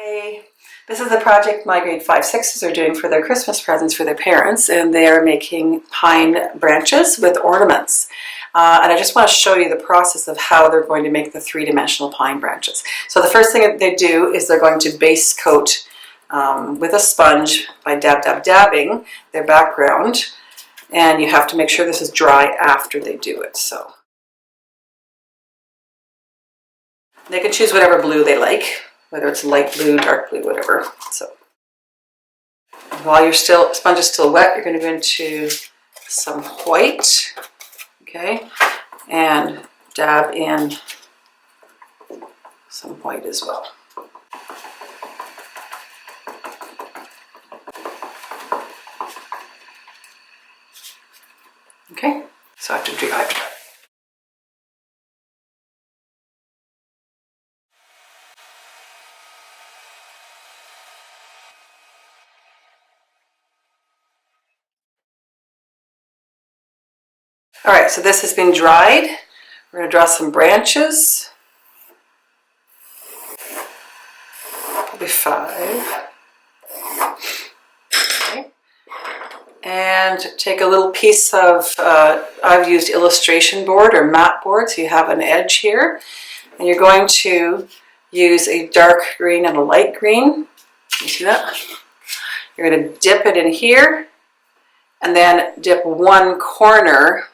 Hi, this is the project my grade 5/6s are doing for their Christmas presents for their parents, and they are making pine branches with ornaments. And I just want to show you the process of how they're going to make the three-dimensional pine branches. So the first thing that they do is they're going to base coat with a sponge by dabbing their background, and you have to make sure this is dry after they do it. So they can choose whatever blue they like, whether it's light blue, dark blue, whatever. So while your sponge is still wet, you're going to go into some white, okay, and dab in some white as well. Okay, so I have to dry. All right, so this has been dried. We're going to draw some branches, probably 5. Okay. And take a little piece of, I've used illustration board or mat board, so you have an edge here. And you're going to use a dark green and a light green. You see that? You're going to dip it in here, and then dip one corner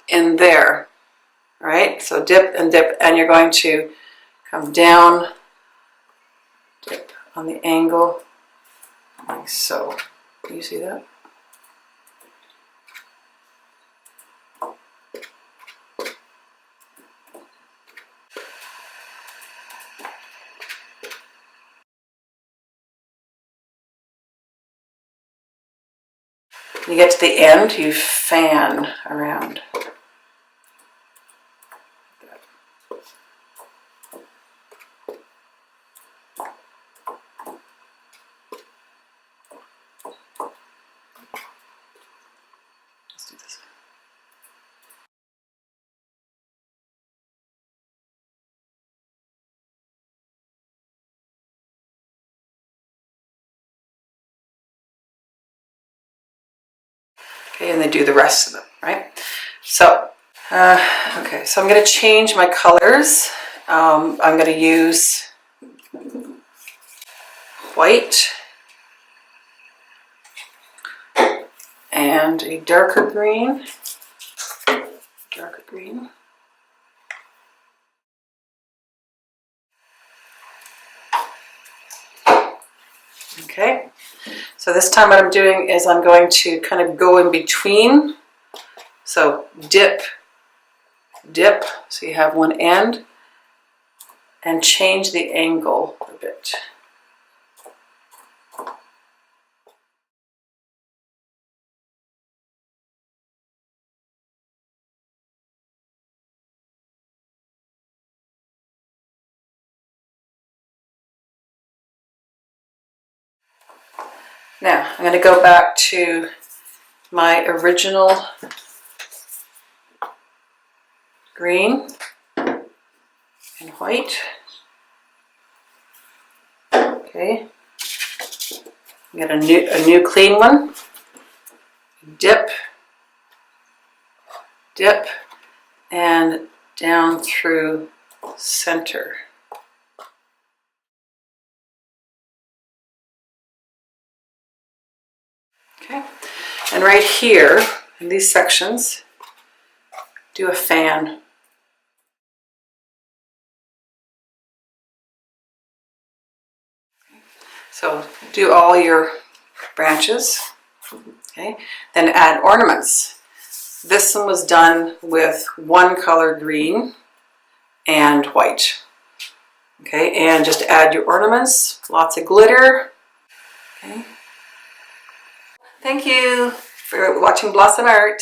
in there. All right, so dip, and you're going to come down, dip on the angle, like so. Do you see that? When you get to the end, you fan around. Let's do this. Okay, and then do the rest of them, right? So, okay, so I'm going to change my colors. I'm going to use white and a darker green. Okay, so this time what I'm doing is I'm going to kind of go in between. So dip, so you have one end, and change the angle a bit. Now I'm going to go back to my original green and white. Okay, get a new clean one. Dip, and down through center. Okay, and right here in these sections, do a fan. So do all your branches, okay? Then add ornaments. This one was done with one color green and white. Okay, and just add your ornaments, lots of glitter. Okay. Thank you for watching Blossom Art.